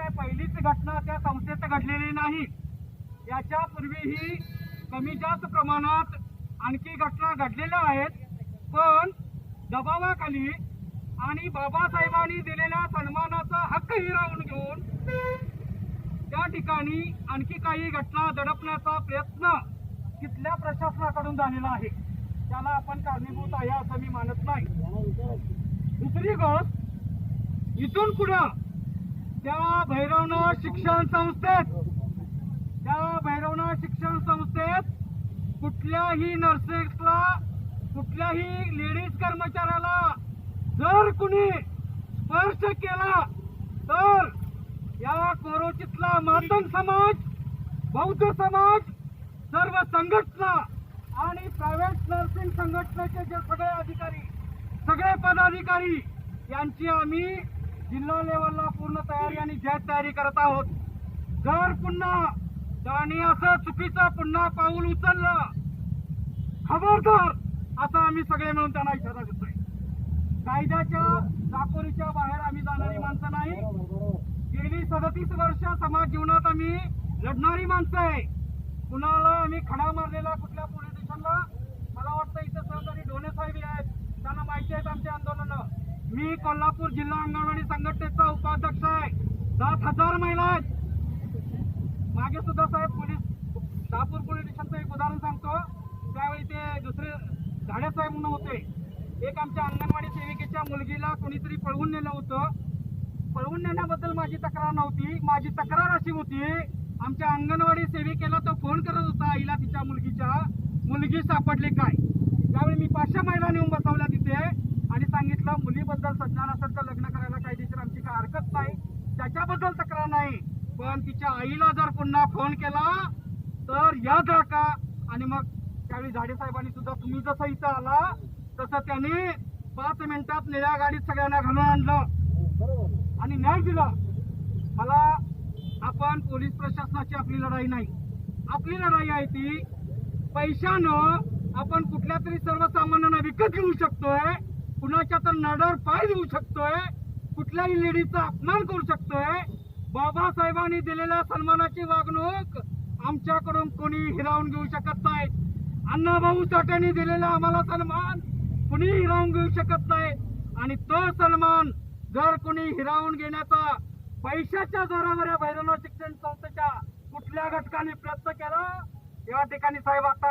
काय पहिलीच घटना त्या संस्थेत घडलेली नाही। याच्यापूर्वीही कमी जास्त प्रमाणात आणखी घटना घडलेल्या आहेत, पण दबावाखाली आणि बाबासाहेबांनी दिलेल्या सन्मानाचा हक्क हिरावून घेऊन त्या ठिकाणी आणखी काही घटना दडपण्याचा प्रयत्न तिथल्या प्रशासनाकडून झालेला आहे। त्याला आपण कारणीभूत आहे असं मी मानत नाही। दुसरी गोष्ट, इथून पुढे त्या भैरवनाथ शिक्षण संस्थेत कुठल्याही नर्सेसला, कुठल्याही लेडीज कर्मचाऱ्याला जर कुणी स्पर्श केला तर या कोरोचीतला मातंग समाज, बौद्ध समाज, सर्व संघटना आणि प्रायव्हेट नर्सिंग संघटनेचे जे सगळे अधिकारी, सगळे पदाधिकारी यांची आम्ही जिल्हा लेवलला पूर्ण तयारी आणि जाहीर तयारी करत आहोत। जर पुन्हा त्यांनी असं चुकीचं पुन्हा पाऊल उचललं, खबरदार असं आम्ही सगळे मिळून त्यांना इशारा देतोय। कायद्याच्या चाकोरीच्या बाहेर आम्ही जाणारी माणसं नाही। गेली 37 वर्ष समाज जीवनात आम्ही लढणारी माणसं आहे। कुणाला आम्ही खडा मारलेला कुठल्या पोलीस स्टेशनला, मला वाटतं इथं सहकारी ढोणे साहेब आहेत, त्यांना माहिती आहेत आमचे आंदोलन। मी कोल्हापूर जिल्हा अंगणवाडी संघटनेचा उपाध्यक्ष आहे। 7,000 महिला आहेत। मागे सुद्धा साहेब शहापूर पोलीस स्टेशनचं एक उदाहरण सांगतो। त्यावेळी ते दुसरे झाडे साहेब म्हणून होते। एक आमच्या अंगणवाडी सेविकेच्या मुलगीला कोणीतरी पळवून नेलं होतं। पळवून नेण्याबद्दल माझी तक्रार नव्हती। माझी तक्रार अशी होती, आमच्या अंगणवाडी सेविकेला तो फोन करत होता आईला, तिच्या मुलगी सापडली काय। त्यावेळी मी 500 महिला नेऊन बसवल्या तिथे आणि सांगितलं, मुलीबद्दल सज्ञान असेल तर लग्न करायला कायदेशीर आमची काय हरकत नाही, त्याच्याबद्दल तक्रार नाही, पण तिच्या आईला जर पुन्हा फोन केला तर याद राखा। आणि मग त्यावेळी झाडे साहेबांनी सुद्धा, तुम्ही जसं इथं आला तसं त्यांनी 5 मिनिटात निळ्या गाडीत सगळ्यांना घालून आणलं आणि न्याय दिला। मला आपण पोलीस प्रशासनाची आपली लढाई नाही, आपली लढाई आहे ती पैशानं आपण कुठल्या तरी सर्वसामान्यांना विकत घेऊ शकतोय, कुणाच्या तर नडर पाय देऊ शकतोय, कुठल्याही लेडीचा अपमान करू शकतोय। बाबासाहेबांनी दिलेल्या सन्मानाची वागणूक आमच्याकडून कोणी हिरावून घेऊ शकत नाही। अण्णाभाऊ साठेंनी दिलेला आम्हाला सन्मान कुणी हिरावून घेऊ शकत नाही। आणि तो सन्मान जर कोणी हिरावून घेण्याचा पैशाच्या जोरावर या भैरवनाथ शिक्षण संस्थेच्या कुठल्या घटकाने प्रयत्न केला, या ठिकाणी साहेब आता